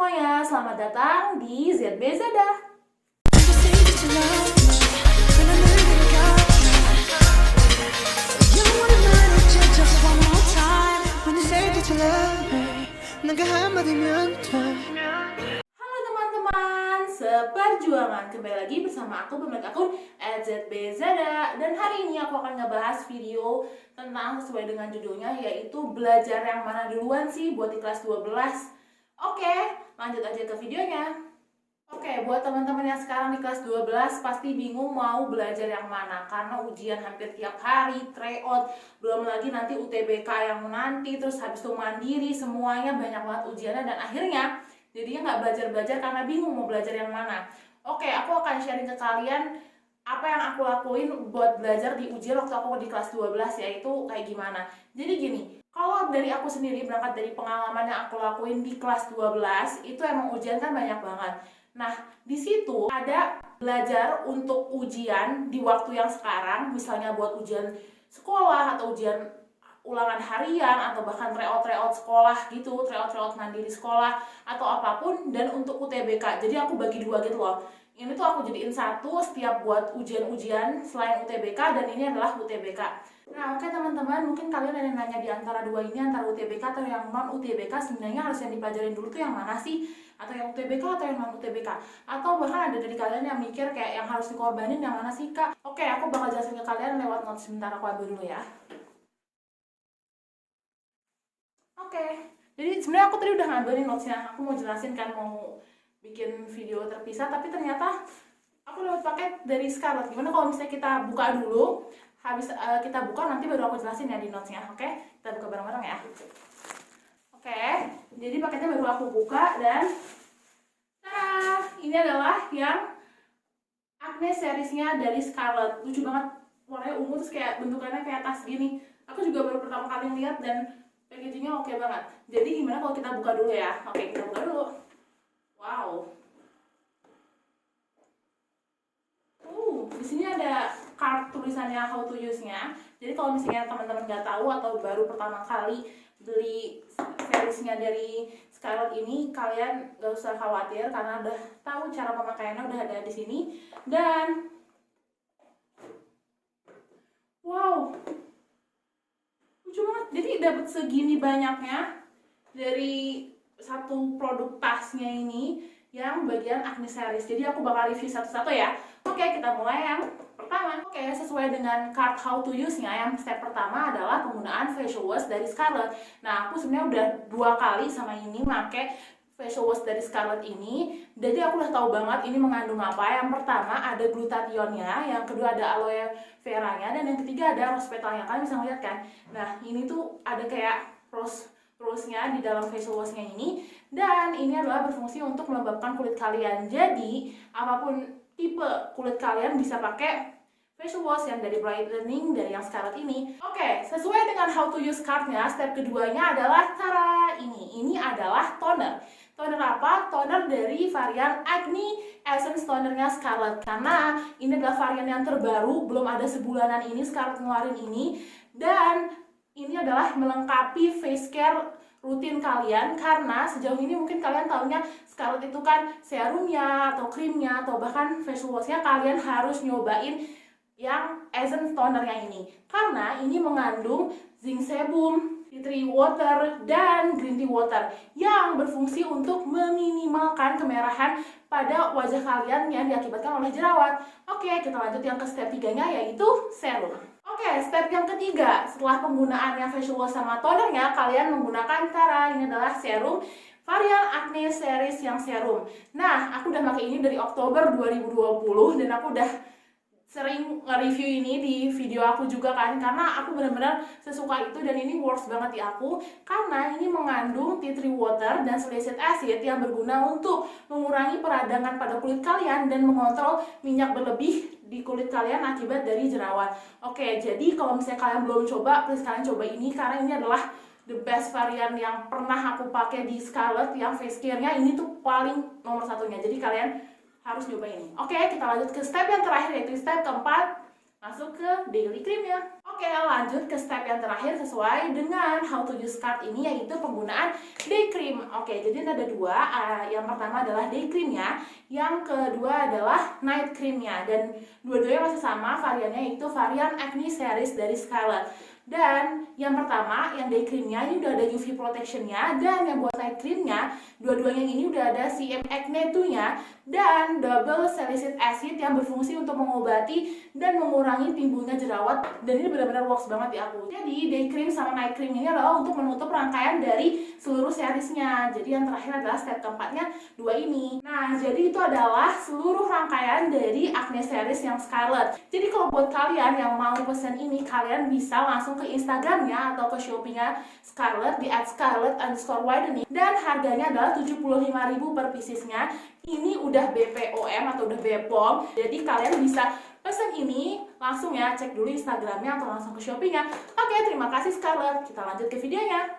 semuanya, selamat datang di ZB Zada. Halo teman-teman, seperjuangan, kembali lagi bersama aku pemilik akun @zbzada. Dan hari ini aku akan ngebahas video tentang sesuai dengan judulnya, yaitu belajar yang mana duluan sih buat di kelas 12. Oke, lanjut aja ke videonya. Oke, buat teman-teman yang sekarang di kelas 12 pasti bingung mau belajar yang mana karena ujian hampir tiap hari, tryout, belum lagi nanti UTBK yang nanti, terus habis itu mandiri, semuanya banyak banget ujiannya dan akhirnya jadinya nggak belajar-belajar karena bingung mau belajar yang mana. Oke, aku akan sharing ke kalian apa yang aku lakuin buat belajar di ujian waktu aku di kelas 12, yaitu kayak gimana. Jadi gini, kalau dari aku sendiri berangkat dari pengalaman yang aku lakuin di kelas 12, itu emang ujian kan banyak banget. Nah, di situ ada belajar untuk ujian di waktu yang sekarang, misalnya buat ujian sekolah atau ujian ulangan harian atau bahkan tryout sekolah gitu, tryout mandiri sekolah atau apapun, dan untuk UTBK. Jadi aku bagi dua gitu loh. Ini tuh aku jadiin satu setiap buat ujian-ujian selain UTBK, dan ini adalah UTBK. Nah, oke teman-teman, mungkin kalian ada yang nanya di antara dua ini, antara UTBK atau yang non UTBK, sebenarnya harus yang dipelajarin dulu tuh yang mana sih? Atau yang UTBK atau yang non UTBK? Atau bahkan ada dari kalian yang mikir kayak yang harus dikorbanin yang mana sih Kak? Oke, aku bakal jelasin ke kalian lewat notes, sebentar aku ambil dulu ya. Oke, jadi sebenarnya aku tadi udah ngambilin notesnya, aku mau jelasin kan, mau bikin video terpisah, tapi ternyata aku dapat paket dari Scarlett. Gimana kalau misalnya kita buka dulu, habis kita buka nanti baru aku jelasin ya di notesnya, oke? Kita buka bareng-bareng ya. Oke, jadi paketnya baru aku buka dan tada, ini adalah yang Agnes seriesnya dari Scarlett. Lucu banget, warnanya ungu terus kayak bentukannya kayak tas gini. Aku juga baru pertama kali lihat dan packagingnya oke banget. Jadi gimana kalau kita buka dulu ya? Oke, kita buka dulu. Wow. Di sini ada card tulisannya how to use-nya. Jadi kalau misalnya teman-teman nggak tahu atau baru pertama kali beli seriesnya dari Scarlett ini, kalian nggak usah khawatir karena udah tahu cara pemakaiannya, udah ada di sini. Dan wow, lucu banget. Jadi dapat segini banyaknya dari satu produk tasnya ini yang bagian Agnes series. Jadi aku bakal review satu-satu ya. Oke, kita mulai yang pertama. Oke, sesuai dengan card how to use-nya, yang step pertama adalah penggunaan facial wash dari Scarlett. Nah, aku sebenarnya udah 2 kali sama ini pakai facial wash dari Scarlett ini. Jadi aku udah tahu banget ini mengandung apa. Yang pertama ada glutathionnya, yang kedua ada aloe vera-nya, dan yang ketiga ada rose petalnya. Kalian bisa ngeliat kan? Nah, ini tuh ada kayak rose-nya di dalam facial wash-nya ini, dan ini adalah berfungsi untuk melembabkan kulit kalian. Jadi apapun tipe kulit kalian bisa pakai facial wash yang dari brightening dari yang Scarlett ini. Oke, sesuai dengan how to use card-nya, step keduanya adalah cara ini. Ini adalah toner. Toner apa? Toner dari varian Acne Essence Tonernya Scarlett. Karena ini adalah varian yang terbaru, belum ada sebulanan ini Scarlett ngeluarin ini, dan ini adalah melengkapi face care rutin kalian, karena sejauh ini mungkin kalian taunya Scarlett itu kan serumnya atau krimnya atau bahkan facial washnya kalian harus nyobain yang essence tonernya ini, karena ini mengandung zinc sebum, tea tree water, dan green tea water yang berfungsi untuk meminimalkan kemerahan pada wajah kalian yang diakibatkan oleh jerawat. Oke, kita lanjut yang ke step 3-nya, yaitu serum. Oke, step yang ketiga, setelah penggunaan yang facial wash sama tonernya, kalian menggunakan ini adalah serum varian Acne series yang serum. Nah, aku udah pakai ini dari Oktober 2020 dan aku udah sering nge-review ini di video aku juga kan, karena aku benar-benar sesuka itu dan ini works banget di aku karena ini mengandung tea tree water dan salicylic acid yang berguna untuk mengurangi peradangan pada kulit kalian dan mengontrol minyak berlebih di kulit kalian akibat dari jerawat. Oke, jadi kalau misalnya kalian belum coba, please kalian coba ini karena ini adalah the best varian yang pernah aku pakai di Scarlett, yang face care-nya ini tuh paling nomor satunya. Jadi kalian harus nyoba ini. Oke, kita lanjut ke step yang terakhir, yaitu step keempat, masuk ke daily creamnya. Oke, lanjut ke step yang terakhir sesuai dengan how to use card ini, yaitu penggunaan day cream. Oke, jadi ada dua. Yang pertama adalah day creamnya, yang kedua adalah night creamnya. Dan dua-duanya masih sama, variannya yaitu varian Acne Series dari Scarlett. Dan yang pertama, yang day creamnya ini udah ada UV protectionnya, dan yang buat night creamnya, dua-duanya ini udah ada CM Acne 2-nya dan double salicylic acid yang berfungsi untuk mengobati dan mengurangi timbulnya jerawat. Dan ini benar-benar works banget di aku. Jadi day cream sama night cream ini adalah untuk menutup rangkaian dari seluruh seriesnya. Jadi yang terakhir adalah step keempatnya, dua ini. Nah, jadi itu adalah seluruh rangkaian dari Acne Series yang Scarlett. Jadi kalau buat kalian yang mau pesen ini, kalian bisa langsung ke Instagramnya atau ke Shopee-nya Scarlett di @scarlett_widening, dan harganya adalah 75.000 per piecesnya. Ini udah BPOM atau udah BPOM, jadi kalian bisa pesen ini langsung ya, cek dulu Instagramnya atau langsung ke Shopee-nya. Oke, terima kasih Scarlett. Kita lanjut ke videonya.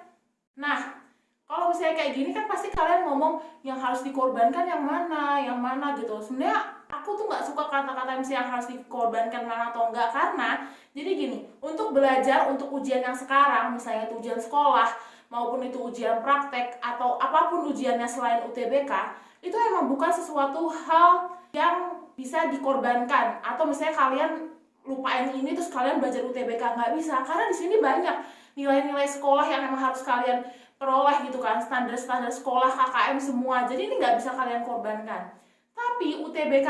Nah, kalau misalnya kayak gini kan pasti kalian ngomong yang harus dikorbankan yang mana gitu. Sebenarnya aku tuh nggak suka kata-kata misalnya yang harus dikorbankan mana atau enggak, karena jadi gini, untuk belajar untuk ujian yang sekarang, misalnya itu ujian sekolah maupun itu ujian praktek atau apapun ujiannya selain UTBK, itu emang bukan sesuatu hal yang bisa dikorbankan. Atau misalnya kalian lupain ini terus kalian belajar UTBK, nggak bisa, karena di sini banyak nilai-nilai sekolah yang emang harus kalian peroleh gitu kan, standar-standar sekolah, KKM semua. Jadi ini nggak bisa kalian korbankan. Tapi UTBK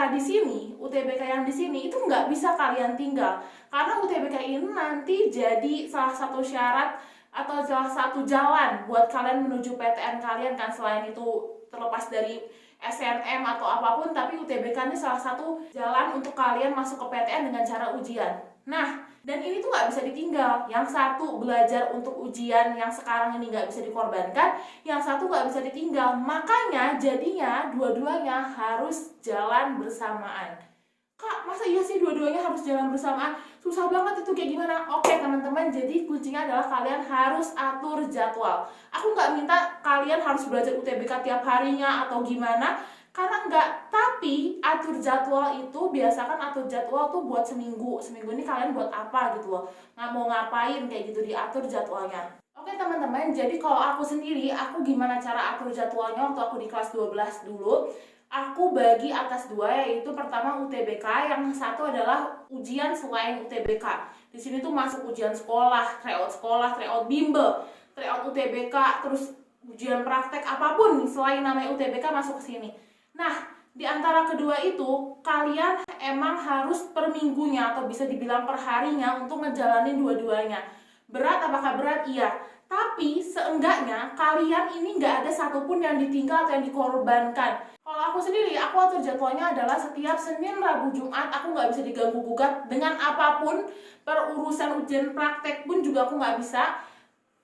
yang di sini itu nggak bisa kalian tinggal, karena UTBK ini nanti jadi salah satu syarat atau salah satu jalan buat kalian menuju PTN kalian kan. Selain itu terlepas dari SNM atau apapun, tapi UTBK ini salah satu jalan untuk kalian masuk ke PTN dengan cara ujian. Nah, dan ini tuh nggak bisa ditinggal. Yang satu belajar untuk ujian yang sekarang ini nggak bisa dikorbankan, yang satu nggak bisa ditinggal. Makanya jadinya dua-duanya harus jalan bersamaan. Kak, masa iya sih dua-duanya harus jalan bersamaan? Susah banget itu, kayak gimana? Oke teman-teman, jadi kuncinya adalah kalian harus atur jadwal. Aku nggak minta kalian harus belajar UTBK tiap harinya atau gimana, karena enggak. Tapi atur jadwal itu, biasakan atur jadwal tuh buat seminggu ini kalian buat apa gitu loh, nggak mau ngapain kayak gitu, diatur jadwalnya. Oke teman-teman, jadi kalau aku sendiri, aku gimana cara atur jadwalnya waktu aku di kelas 12 dulu. Aku bagi atas dua, yaitu pertama UTBK, yang satu adalah ujian selain UTBK. Di sini tuh masuk ujian sekolah, tryout bimbel, tryout UTBK, terus ujian praktek apapun selain namanya UTBK masuk ke sini. Nah, di antara kedua itu kalian emang harus per minggunya atau bisa dibilang per harinya untuk ngejalanin dua-duanya. Berat apakah berat? Iya. Tapi seenggaknya kalian ini nggak ada satupun yang ditinggal atau yang dikorbankan. Kalau aku sendiri, aku atur jadwalnya adalah setiap Senin, Rabu, Jumat aku nggak bisa diganggu gugat dengan apapun. Per urusan ujian praktek pun juga aku nggak bisa.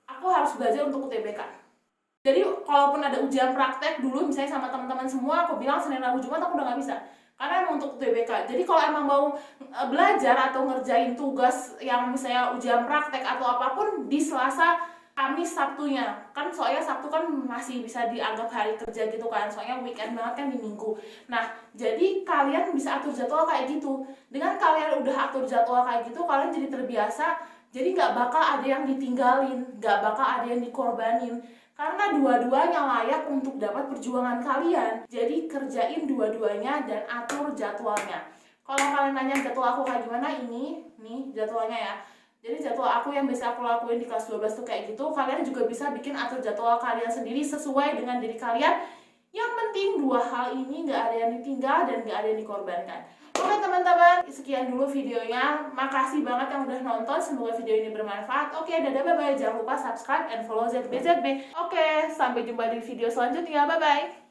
Aku harus belajar untuk UTBK. Jadi kalaupun ada ujian praktek dulu misalnya sama teman-teman semua, aku bilang Senin, Rabu, Jumat aku udah nggak bisa, karena emang untuk UTBK. Jadi kalau emang mau belajar atau ngerjain tugas yang misalnya ujian praktek atau apapun di Selasa, Kamis, Sabtunya, kan soalnya Sabtu kan masih bisa dianggap hari kerja gitu kan, soalnya weekend banget kan di Minggu. Nah, jadi kalian bisa atur jadwal kayak gitu. Dengan kalian udah atur jadwal kayak gitu, kalian jadi terbiasa, jadi nggak bakal ada yang ditinggalin, nggak bakal ada yang dikorbanin, karena dua-duanya layak untuk dapat perjuangan kalian. Jadi kerjain dua-duanya dan atur jadwalnya. Kalau kalian nanya jadwal aku kayak gimana, ini nih jadwalnya ya. Jadi jadwal aku yang bisa aku lakuin di kelas 12 tuh kayak gitu. Kalian juga bisa bikin atur jadwal kalian sendiri sesuai dengan diri kalian. Yang penting dua hal ini nggak ada yang ditinggal dan nggak ada yang dikorbankan. Oke teman-teman, sekian dulu videonya. Makasih banget yang udah nonton. Semoga video ini bermanfaat. Oke, dadah, bye-bye. Jangan lupa subscribe and follow ZBZB. Oke, sampai jumpa di video selanjutnya. Bye-bye.